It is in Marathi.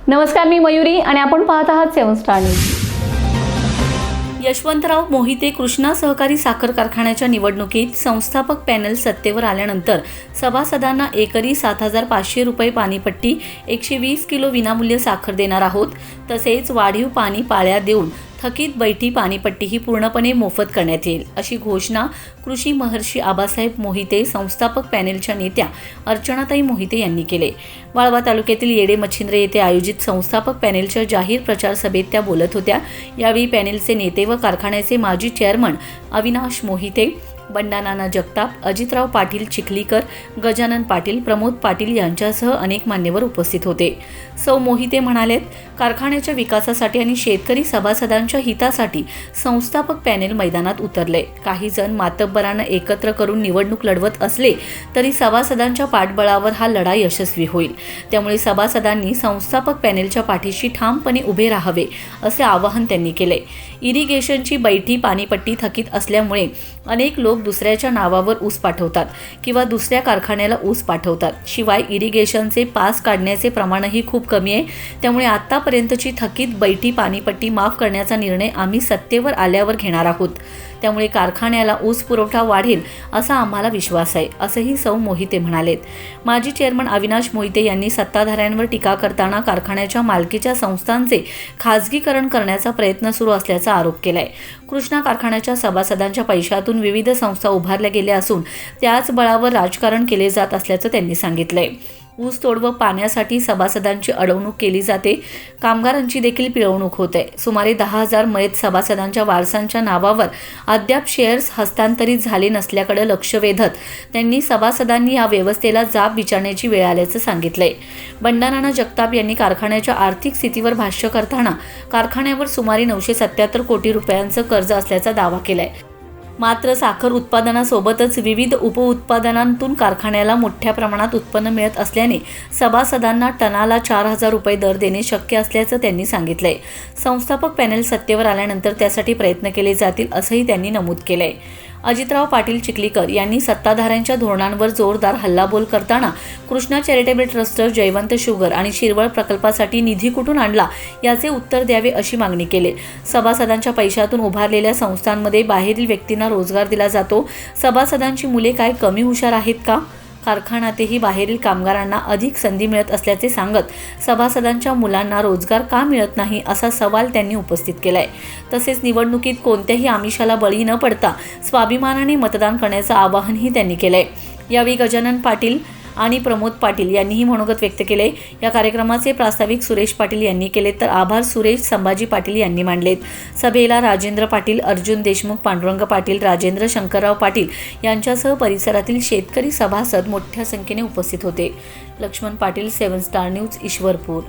नमस्कार, मी मयुरी आणि आपण पाहत आहात 7 स्टार न्यूज. यशवंतराव मोहिते कृष्णा सहकारी साखर कारखान्याच्या निवडणुकीत संस्थापक पॅनल सत्तेवर आल्यानंतर सभासदांना एकरी 7,500 रुपये पाणीपट्टी, 120 किलो विनामूल्य साखर देणार आहोत. तसेच वाढीव पाणी पाळ्या देऊन थकीत बैठी पाणीपट्टी ही पूर्णपणे मोफत करण्यात येईल, अशी घोषणा कृषी महर्षी आबासाहेब मोहिते संस्थापक पॅनेलच्या नेत्या अर्चनाताई मोहिते यांनी केले. वाळवा तालुक्यातील येडे मच्छिंद्र येथे आयोजित संस्थापक पॅनेलच्या जाहीर प्रचार सभेत त्या बोलत होत्या. यावेळी पॅनेलचे नेते व कारखान्याचे माजी चेअरमन अविनाश मोहिते, बंडानाना जगताप, अजितराव पाटील चिखलीकर, गजानन पाटील, प्रमोद पाटील यांच्यासह अनेक मान्यवर उपस्थित होते. सौ मोहिते म्हणालेत, कारखान्याच्या विकासासाठी आणि शेतकरी सभासदांच्या हितासाठी संस्थापक पॅनेल मैदानात उतरले. काही जण मातब्बरांना एकत्र करून निवडणूक लढवत असले तरी सभासदांच्या पाठबळावर हा लढा यशस्वी होईल. त्यामुळे सभासदांनी संस्थापक पॅनेलच्या पाठीशी ठामपणे उभे राहावे, असे आवाहन त्यांनी केले. इरिगेशनची बैठी पाणीपट्टी थकीत असल्यामुळे अनेक लोक दुसऱ्याच्या नावावर ऊस पाठवतात किंवा दुसऱ्या कारखान्याला ऊस पाठवतात. शिवाय इरिगेशनचे पास काढण्याचे प्रमाणही खूप कमी आहे. त्यामुळे आतापर्यंतची थकीत बैठी पाणीपट्टी माफ करण्याचा निर्णय आम्ही सत्तेवर आल्यावर घेणार आहोत. त्यामुळे कारखान्याला ऊस पुरवठा वाढेल असा आम्हाला विश्वास आहे, असंही सौ मोहिते म्हणालेत. माजी चेअरमन अविनाश मोहिते यांनी सत्ताधाऱ्यांवर टीका करताना कारखान्याच्या मालकीच्या संस्थांचे खाजगीकरण करण्याचा प्रयत्न सुरू असल्याचा आरोप केलाय. कृष्णा कारखान्याच्या सभासदांच्या पैशातून विविध संस्था उभारल्या गेल्या असून त्याच बळावर राजकारण केले जात असल्याचं त्यांनी सांगितलंय. ऊस तोड व पाण्यासाठी सभासदांची अडवणूक केली जाते. कामगारांची देखील पिळवणूक होते. सुमारे 10,000 मयत सभासदांच्या वारसांच्या नावावर अद्याप शेअर्स हस्तांतरित झाले नसल्याकडे लक्ष वेधत त्यांनी सभासदांनी या व्यवस्थेला जाब विचारण्याची वेळ आल्याचं सांगितलंय. बंडानाना जगताप यांनी कारखान्याच्या आर्थिक स्थितीवर भाष्य करताना कारखान्यावर सुमारे 977 कोटी रुपयांचं कर्ज असल्याचा दावा केलाय. मात्र साखर उत्पादनासोबतच विविध उपउत्पादनांतून कारखान्याला मोठ्या प्रमाणात उत्पन्न मिळत असल्याने सभासदांना टनाला 4,000 रुपये दर देणे शक्य असल्याचं त्यांनी सांगितलंय. संस्थापक पॅनेल सत्तेवर आल्यानंतर त्यासाठी प्रयत्न केले जातील, असंही त्यांनी नमूद केलंय. अजितराव पाटील चिखलीकर यांनी सत्ताधाऱ्यांच्या धोरणांवर जोरदार हल्लाबोल करताना Krishna charitable trust, Jaywant sugar आणि शिरवळ प्रकल्पासाठी निधी कुठून आणला याचे उत्तर द्यावे, अशी मागणी केली. सभासदांच्या पैशातून उभारलेल्या संस्थांमध्ये बाहेरील व्यक्तींना रोजगार दिला जातो. सभासदांची मुले काय कमी हुशार आहेत का? कारखान्यातही बाहेरील कामगारांना अधिक संधी मिळत असल्याचे सांगत सभासदांच्या मुलांना रोजगार का मिळत नाही, असा सवाल त्यांनी उपस्थित केलाय. तसेच निवडणुकीत कोणत्याही आमिषाला बळी न पडता स्वाभिमानाने मतदान करण्याचं आवाहनही त्यांनी केलंय. यावेळी गजानन पाटील आणि प्रमोद पाटील यांनीही मनोगत व्यक्त केले. या कार्यक्रमाचे प्रास्ताविक सुरेश पाटील यांनी केले, तर आभार सुरेश संभाजी पाटील यांनी मांडलेत. सभेला राजेंद्र पाटील, अर्जुन देशमुख, पांडुरंग पाटील, राजेंद्र शंकरराव पाटील यांच्यासह परिसरातील शेतकरी सभासद मोठ्या संख्येने उपस्थित होते. Laxman Patil, 7 star news, Ishwarpur.